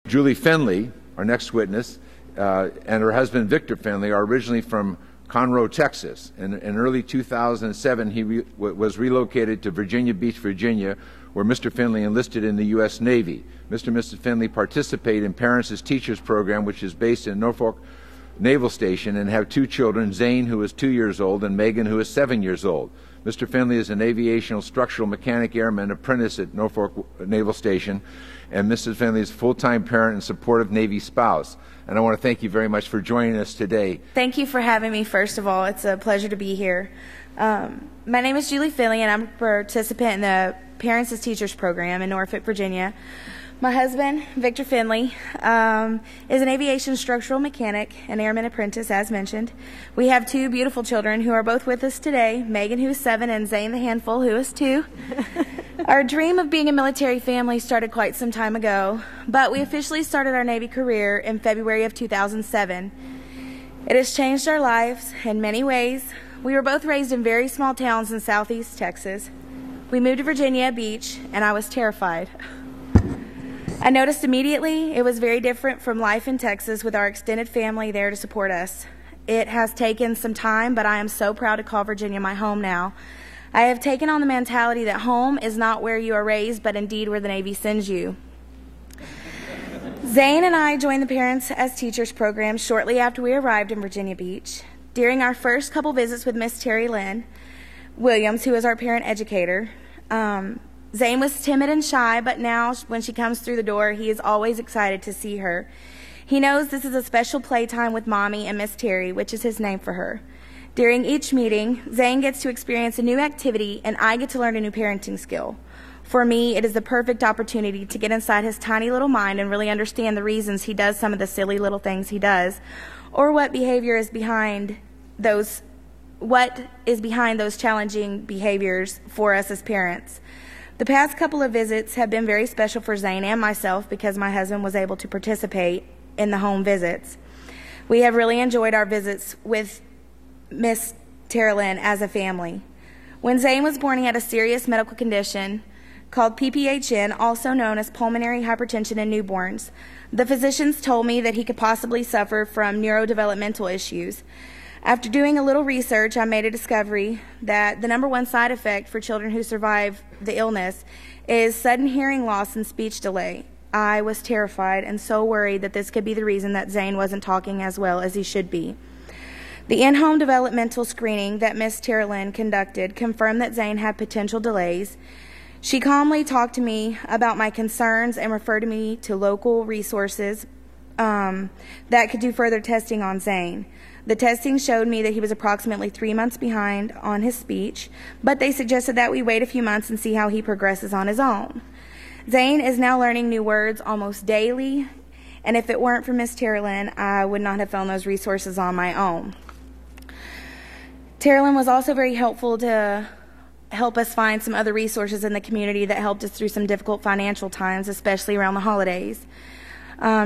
Julie Fenley, our next witness, and her husband Victor Fenley are originally from Conroe, Texas. In early 2007, he was relocated to Virginia Beach, Virginia, where Mr. Fenley enlisted in the U.S. Navy. Mr. and Mrs. Fenley participate in Parents as Teachers program, which is based in Norfolk Naval Station, and have two children, Zane, who is 2 years old, and Megan, who is 7 years old. Mr. Fenley is an aviational structural mechanic airman apprentice at Norfolk Naval Station, and Mrs. Fenley is a full-time parent and supportive Navy spouse. And I want to thank you very much for joining us today. Thank you for having me, first of all. It's a pleasure to be here. My name is Julie Fenley, and I'm a participant in the Parents as Teachers program in Norfolk, Virginia. My husband, Victor Fenley, is an aviation structural mechanic and airman apprentice, as mentioned. We have two beautiful children who are both with us today, Megan, who is 7, and Zane the handful, who is 2. Our dream of being a military family started quite some time ago, but we officially started our Navy career in February of 2007. It has changed our lives in many ways. We were both raised in very small towns in southeast Texas. We moved to Virginia Beach, and I was terrified. I noticed immediately it was very different from life in Texas with our extended family there to support us. It has taken some time, but I am so proud to call Virginia my home now. I have taken on the mentality that home is not where you are raised, but indeed where the Navy sends you. Zane and I joined the Parents as Teachers program shortly after we arrived in Virginia Beach. During our first couple visits with Miss Terry Lynn Williams, who is our parent educator, Zane was timid and shy, but now when she comes through the door, he is always excited to see her. He knows this is a special playtime with Mommy and Miss Terry, which is his name for her. During each meeting, Zane gets to experience a new activity, and I get to learn a new parenting skill. For me, it is the perfect opportunity to get inside his tiny little mind and really understand the reasons he does some of the silly little things he does, or what is behind those challenging behaviors for us as parents. The past couple of visits have been very special for Zane and myself because my husband was able to participate in the home visits. We have really enjoyed our visits with Miss Terralyn as a family. When Zane was born, he had a serious medical condition called PPHN, also known as pulmonary hypertension in newborns. The physicians told me that he could possibly suffer from neurodevelopmental issues. After doing a little research, I made a discovery that the number one side effect for children who survive the illness is sudden hearing loss and speech delay. I was terrified and so worried that this could be the reason that Zane wasn't talking as well as he should be. The in-home developmental screening that Miss Terralyn conducted confirmed that Zane had potential delays. She calmly talked to me about my concerns and referred me to local resources that could do further testing on Zane. The testing showed me that he was approximately 3 months behind on his speech, but they suggested that we wait a few months and see how he progresses on his own. Zane is now learning new words almost daily, and if it weren't for Miss Terralyn, I would not have found those resources on my own. Terralyn was also very helpful to help us find some other resources in the community that helped us through some difficult financial times, especially around the holidays.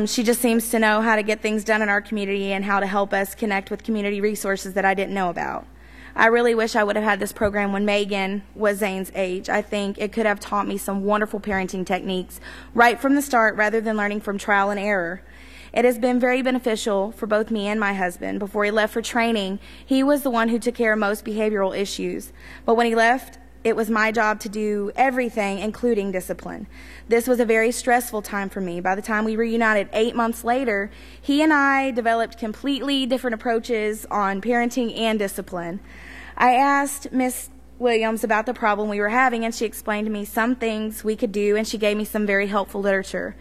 She just seems to know how to get things done in our community and how to help us connect with community resources that I didn't know about. I really wish I would have had this program when Megan was Zane's age. I think it could have taught me some wonderful parenting techniques right from the start rather than learning from trial and error. It has been very beneficial for both me and my husband. Before he left for training, he was the one who took care of most behavioral issues. But when he left, it was my job to do everything, including discipline. This was a very stressful time for me. By the time we reunited 8 months later, he and I developed completely different approaches on parenting and discipline. I asked Miss Williams about the problem we were having, and she explained to me some things we could do, and she gave me some very helpful literature.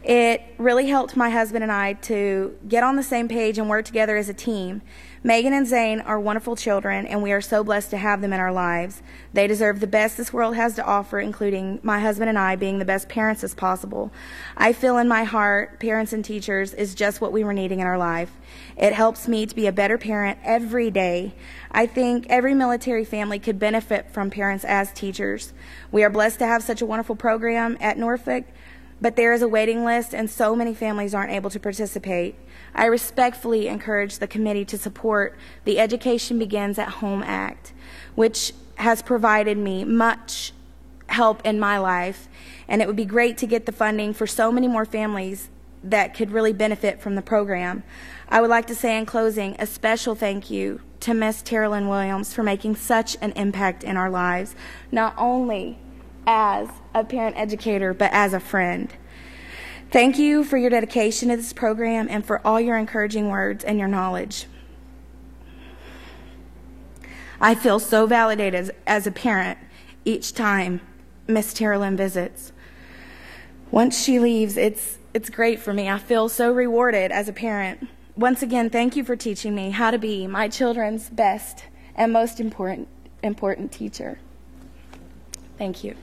It really helped my husband and I to get on the same page and work together as a team. Megan and Zane are wonderful children, and we are so blessed to have them in our lives. They deserve the best this world has to offer, including my husband and I being the best parents as possible. I feel in my heart, parents and teachers is just what we were needing in our life. It helps me to be a better parent every day. I think every military family could benefit from parents as teachers. We are blessed to have such a wonderful program at Norfolk, but there is a waiting list, and so many families aren't able to participate. I respectfully encourage the committee to support the Education Begins at Home Act, which has provided me much help in my life, and it would be great to get the funding for so many more families that could really benefit from the program. I would like to say in closing a special thank you to Miss Terilyn Williams for making such an impact in our lives, not only as a parent educator, but as a friend. Thank you for your dedication to this program and for all your encouraging words and your knowledge. I feel so validated as a parent each time Miss Terilyn visits. Once she leaves, it's great for me. I feel so rewarded as a parent. Once again, thank you for teaching me how to be my children's best and most important teacher. Thank you.